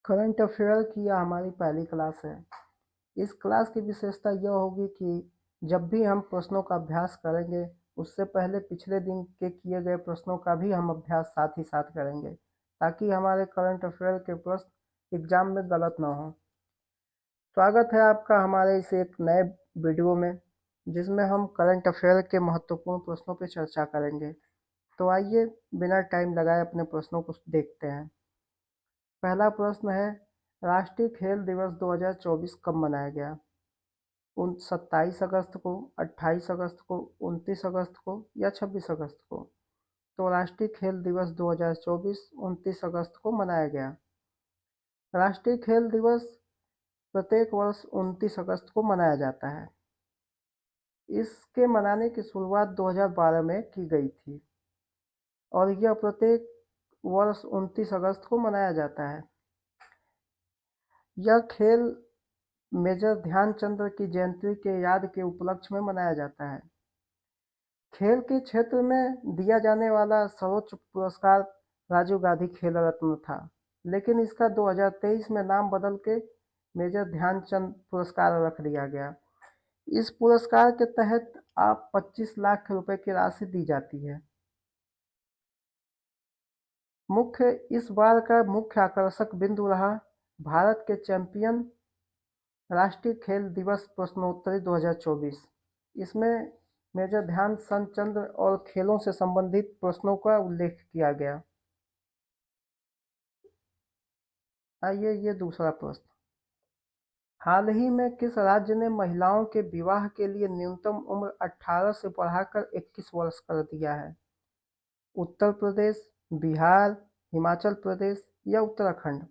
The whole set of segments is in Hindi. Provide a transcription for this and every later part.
करंट अफेयर की यह हमारी पहली क्लास है। इस क्लास की विशेषता यह होगी कि जब भी हम प्रश्नों का अभ्यास करेंगे, उससे पहले पिछले दिन के किए गए प्रश्नों का भी हम अभ्यास साथ ही साथ करेंगे, ताकि हमारे करंट अफेयर के प्रश्न एग्जाम में गलत ना हो। स्वागत है आपका हमारे इस एक नए वीडियो में, जिसमें हम करंट अफेयर के महत्वपूर्ण प्रश्नों पर चर्चा करेंगे। तो आइए बिना टाइम लगाए अपने प्रश्नों को देखते हैं। पहला प्रश्न है, राष्ट्रीय खेल दिवस 2024 कब मनाया गया? 27 अगस्त को, 28 अगस्त को, 29 अगस्त को या 26 अगस्त को? तो राष्ट्रीय खेल दिवस 2024 29 अगस्त को मनाया गया। राष्ट्रीय खेल दिवस प्रत्येक वर्ष 29 अगस्त को मनाया जाता है। इसके मनाने की शुरुआत 2012 में की गई थी और यह प्रत्येक वर्ष 29 अगस्त को मनाया जाता है। यह खेल मेजर ध्यानचंद की जयंती के याद के उपलक्ष्य में मनाया जाता है। खेल के क्षेत्र में दिया जाने वाला सर्वोच्च पुरस्कार राजीव गांधी खेल रत्न था, लेकिन इसका 2023 में नाम बदल के मेजर ध्यानचंद पुरस्कार रख दिया गया। इस पुरस्कार के तहत आप 25 लाख रुपए की राशि दी जाती है। इस बार का मुख्य आकर्षक बिंदु रहा भारत के चैंपियन राष्ट्रीय खेल दिवस प्रश्नोत्तरी 2024। इसमें मेजर ध्यानचंद और खेलों से संबंधित प्रश्नों का उल्लेख किया गया। आइए ये दूसरा प्रश्न, हाल ही में किस राज्य ने महिलाओं के विवाह के लिए न्यूनतम उम्र 18 से बढ़ाकर 21 वर्ष कर दिया है? उत्तर प्रदेश, बिहार, हिमाचल प्रदेश या उत्तराखंड?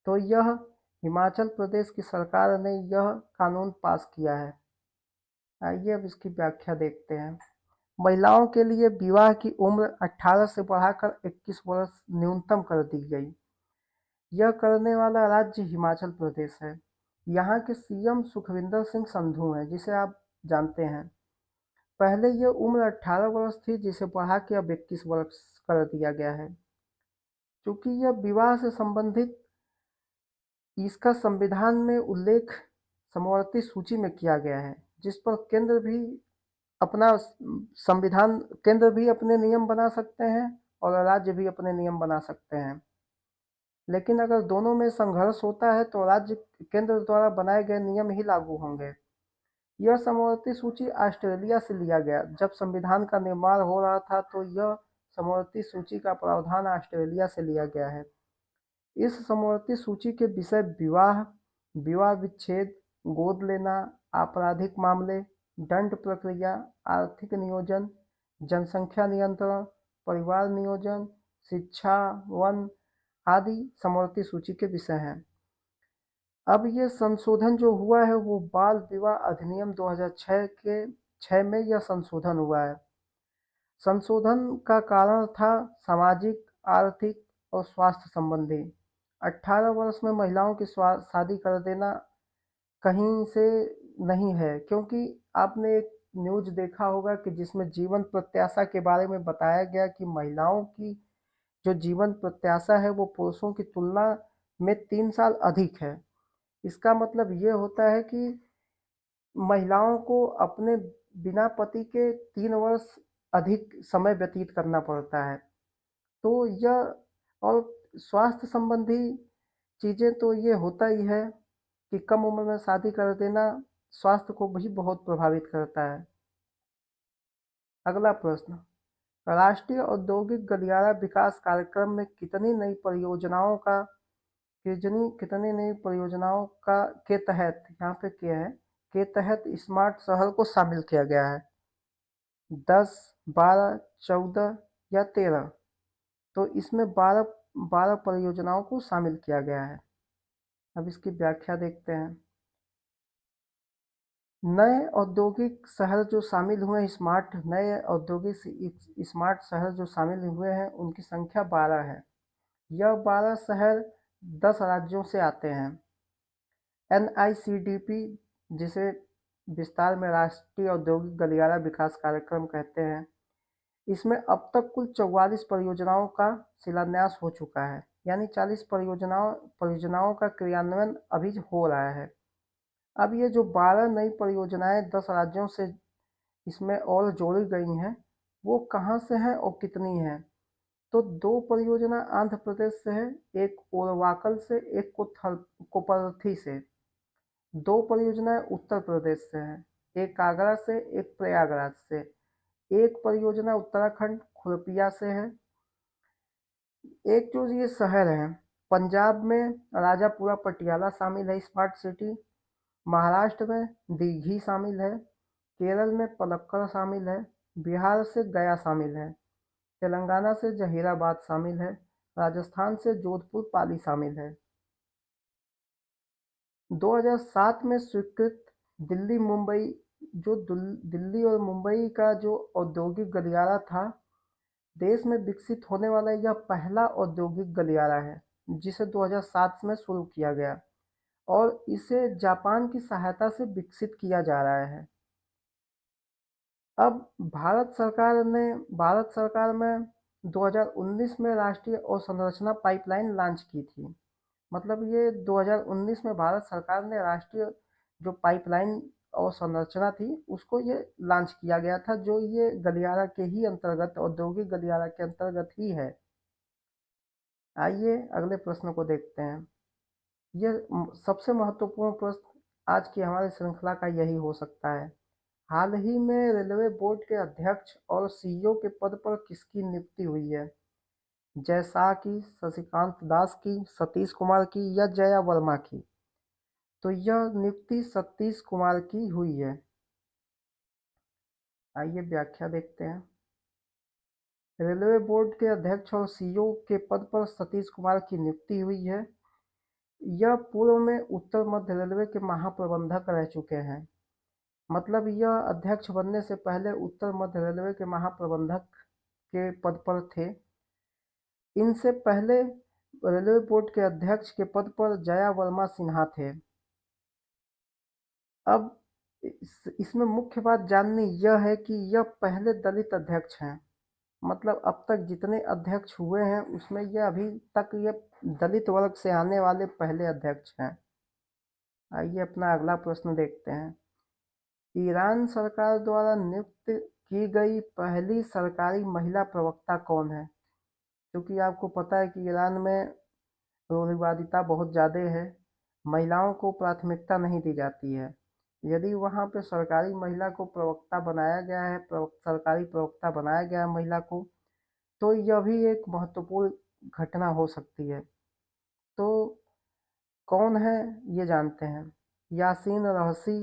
तो यह हिमाचल प्रदेश की सरकार ने यह कानून पास किया है। आइए अब इसकी व्याख्या देखते हैं। महिलाओं के लिए विवाह की उम्र 18 से बढ़ाकर 21 वर्ष न्यूनतम कर दी गई। यह करने वाला राज्य हिमाचल प्रदेश है। यहाँ के सीएम सुखविंदर सिंह संधू हैं, जिसे आप जानते हैं। पहले यह उम्र 18 वर्ष थी, जिसे बढ़ा के अब 21 वर्ष कर दिया गया है। चूंकि यह विवाह से संबंधित इसका संविधान में उल्लेख समवर्ती सूची में किया गया है, जिस पर केंद्र भी अपने नियम बना सकते हैं और राज्य भी अपने नियम बना सकते हैं। लेकिन अगर दोनों में संघर्ष होता है तो राज्य केंद्र द्वारा बनाए गए नियम ही लागू होंगे। यह समवर्ती सूची ऑस्ट्रेलिया से लिया गया। जब संविधान का निर्माण हो रहा था तो यह समवर्ती सूची का प्रावधान ऑस्ट्रेलिया से लिया गया है। इस समवर्ती सूची के विषय विवाह, विवाह विच्छेद, गोद लेना, आपराधिक मामले, दंड प्रक्रिया, आर्थिक नियोजन, जनसंख्या नियंत्रण, परिवार नियोजन, शिक्षा, वन आदि समवर्ती सूची के विषय हैं। अब ये संशोधन जो हुआ है वो बाल विवाह अधिनियम 2006 के 6 में यह संशोधन हुआ है। संशोधन का कारण था सामाजिक, आर्थिक और स्वास्थ्य संबंधी। 18 वर्ष में महिलाओं की शादी कर देना कहीं से नहीं है, क्योंकि आपने एक न्यूज देखा होगा कि जिसमें जीवन प्रत्याशा के बारे में बताया गया कि महिलाओं की जो जीवन प्रत्याशा है वो पुरुषों की तुलना में 3 साल अधिक है। इसका मतलब ये होता है कि महिलाओं को अपने बिना पति के 3 वर्ष अधिक समय व्यतीत करना पड़ता है। तो यह और स्वास्थ्य संबंधी चीज़ें तो ये होता ही है कि कम उम्र में शादी कर देना स्वास्थ्य को भी बहुत प्रभावित करता है। अगला प्रश्न, राष्ट्रीय औद्योगिक गलियारा विकास कार्यक्रम में कितनी नई परियोजनाओं का के तहत यहाँ पे क्या है के तहत स्मार्ट शहर को शामिल किया गया है? 10, 12, 14 या 13? तो इसमें 12 परियोजनाओं को शामिल किया गया है। अब इसकी व्याख्या देखते हैं। नए औद्योगिक शहर जो शामिल हुए स्मार्ट शहर जो शामिल हुए हैं उनकी संख्या 12 है। यह 12 शहर 10 राज्यों से आते हैं। NICDP, जिसे विस्तार में राष्ट्रीय औद्योगिक गलियारा विकास कार्यक्रम कहते हैं, इसमें अब तक कुल 44 परियोजनाओं का शिलान्यास हो चुका है। यानी 40 परियोजनाओं का क्रियान्वयन अभी हो रहा है। अब ये जो 12 नई परियोजनाएं 10 राज्यों से इसमें और जोड़ी गई हैं, वो कहाँ से हैं और कितनी हैं? तो 2 परियोजना आंध्र प्रदेश से है, एक ओरवाकल से, एक कोपरथी से। 2 परियोजनाएं उत्तर प्रदेश से हैं, एक आगरा से, एक प्रयागराज से। एक परियोजना उत्तराखंड खुरपिया से है। एक जो ये शहर है, पंजाब में राजापुरा पटियाला शामिल है स्मार्ट सिटी, महाराष्ट्र में दीघी शामिल है, केरल में पलक्कड़ शामिल है, बिहार से गया शामिल है, तेलंगाना से जहीराबाद शामिल है, राजस्थान से जोधपुर पाली शामिल है। 2007 में स्वीकृत दिल्ली मुंबई जो दिल्ली और मुंबई का जो औद्योगिक गलियारा था, देश में विकसित होने वाला यह पहला औद्योगिक गलियारा है, जिसे 2007 में शुरू किया गया और इसे जापान की सहायता से विकसित किया जा रहा है। अब भारत सरकार में 2019 में राष्ट्रीय अवसंरचना पाइपलाइन लॉन्च की थी। मतलब ये 2019 में भारत सरकार ने राष्ट्रीय जो पाइपलाइन अवसंरचना थी उसको ये लॉन्च किया गया था, जो ये गलियारा के ही अंतर्गत, औद्योगिक गलियारा के अंतर्गत ही है। आइए अगले प्रश्न को देखते हैं। ये सबसे महत्वपूर्ण प्रश्न आज की हमारी श्रृंखला का यही हो सकता है। हाल ही में रेलवे बोर्ड के अध्यक्ष और सीईओ के पद पर किसकी नियुक्ति हुई है? जय शाह की, शशिकांत दास की, सतीश कुमार की या जया वर्मा की? तो यह नियुक्ति सतीश कुमार की हुई है। आइए व्याख्या देखते हैं। रेलवे बोर्ड के अध्यक्ष और सीईओ के पद पर सतीश कुमार की नियुक्ति हुई है। यह पूर्व में उत्तर मध्य रेलवे के महाप्रबंधक रह चुके हैं। मतलब यह अध्यक्ष बनने से पहले उत्तर मध्य रेलवे के महाप्रबंधक के पद पर थे। इनसे पहले रेलवे बोर्ड के अध्यक्ष के पद पर जया वर्मा सिन्हा थे। अब इसमें मुख्य बात जाननी यह है कि यह पहले दलित अध्यक्ष हैं। मतलब अब तक जितने अध्यक्ष हुए हैं उसमें यह अभी तक ये दलित वर्ग से आने वाले पहले अध्यक्ष हैं। आइए अपना अगला प्रश्न देखते हैं। ईरान सरकार द्वारा नियुक्त की गई पहली सरकारी महिला प्रवक्ता कौन है? क्योंकि आपको पता है कि ईरान में रूढ़िवादिता बहुत ज़्यादा है, महिलाओं को प्राथमिकता नहीं दी जाती है। यदि वहाँ पे सरकारी महिला को प्रवक्ता बनाया गया है, सरकारी प्रवक्ता बनाया गया है महिला को, तो यह भी एक महत्वपूर्ण घटना हो सकती है। तो कौन है ये जानते हैं। यासीन रहसी,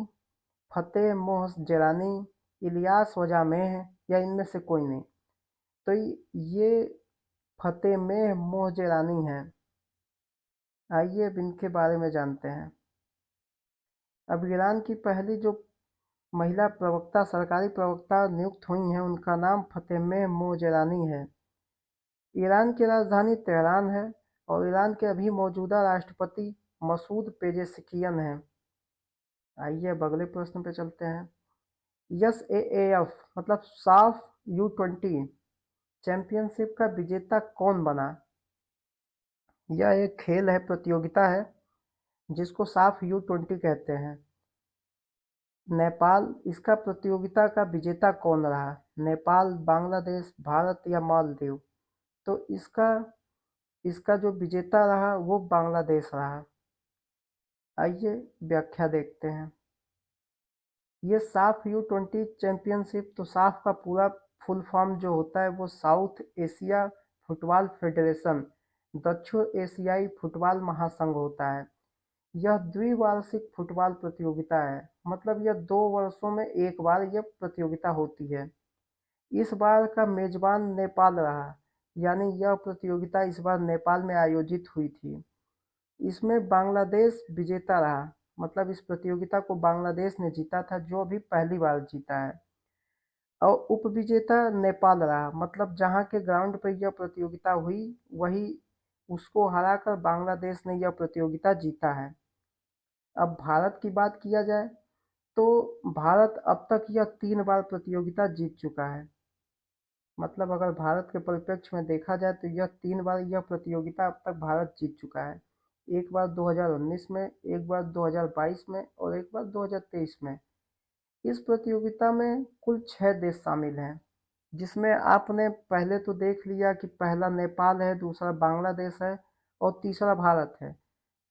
फतेह मोहजरानी, इलियास वजामेह या इनमें से कोई नहीं? तो ये फतेह मोहजरानी है। आइए अब इनके बारे में जानते हैं। अब ईरान की पहली जो महिला प्रवक्ता, सरकारी प्रवक्ता नियुक्त हुई हैं, उनका नाम फतेह मोहजरानी है। ईरान की राजधानी तेहरान है और ईरान के अभी मौजूदा राष्ट्रपति मसूद पेजेशकियन हैं। आइए अब अगले प्रश्न पे चलते हैं। SAAF मतलब साफ U20 चैंपियनशिप का विजेता कौन बना? यह एक खेल है, प्रतियोगिता है, जिसको साफ U20 कहते हैं। नेपाल इसका प्रतियोगिता का विजेता कौन रहा? नेपाल, बांग्लादेश, भारत या मालदीव? तो इसका इसका जो विजेता रहा वो बांग्लादेश रहा। आइए व्याख्या देखते हैं। ये साफ U20 चैंपियनशिप, तो साफ का पूरा फुल फॉर्म जो होता है वो साउथ एशिया फुटबॉल फेडरेशन, दक्षिण एशियाई फुटबॉल महासंघ होता है। यह द्विवार्षिक फुटबॉल प्रतियोगिता है। मतलब यह 2 वर्षों में एक बार यह प्रतियोगिता होती है। इस बार का मेजबान नेपाल रहा, यानी यह प्रतियोगिता इस बार नेपाल में आयोजित हुई थी। इसमें बांग्लादेश विजेता रहा। मतलब इस प्रतियोगिता को बांग्लादेश ने जीता था, जो अभी पहली बार जीता है। और उपविजेता नेपाल रहा। मतलब जहां के ग्राउंड पर यह प्रतियोगिता हुई वही उसको हराकर बांग्लादेश ने यह प्रतियोगिता जीता है। अब भारत की बात किया जाए तो भारत अब तक यह 3 बार प्रतियोगिता जीत चुका है। मतलब अगर भारत के परिप्रेक्ष्य में देखा जाए तो यह 3 बार यह प्रतियोगिता अब तक भारत जीत चुका है। एक बार 2019 में, एक बार 2022 में और एक बार 2023 में। इस प्रतियोगिता में कुल 6 देश शामिल हैं, जिसमें आपने पहले तो देख लिया कि पहला नेपाल है, दूसरा बांग्लादेश है और तीसरा भारत है।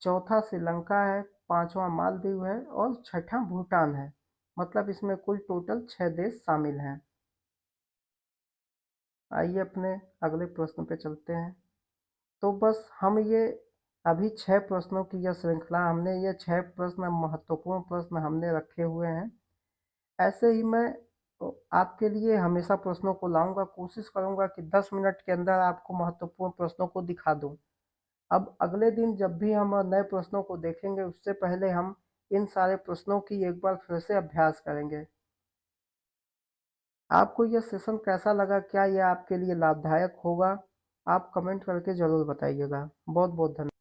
चौथा श्रीलंका है, पांचवा मालदीव है और छठा भूटान है। मतलब इसमें कुल टोटल 6 देश शामिल हैं। आइए अपने अगले प्रश्न पे चलते हैं। तो बस हम ये अभी 6 प्रश्नों की यह श्रृंखला, हमने ये 6 प्रश्न, महत्वपूर्ण प्रश्न हमने रखे हुए हैं। ऐसे ही मैं आपके लिए हमेशा प्रश्नों को लाऊंगा, कोशिश करूंगा कि 10 मिनट के अंदर आपको महत्वपूर्ण प्रश्नों को दिखा दूं। अब अगले दिन जब भी हम नए प्रश्नों को देखेंगे, उससे पहले हम इन सारे प्रश्नों की एक बार फिर से अभ्यास करेंगे। आपको यह सेशन कैसा लगा? क्या यह आपके लिए लाभदायक होगा? आप कमेंट करके ज़रूर बताइएगा। बहुत बहुत धन्यवाद।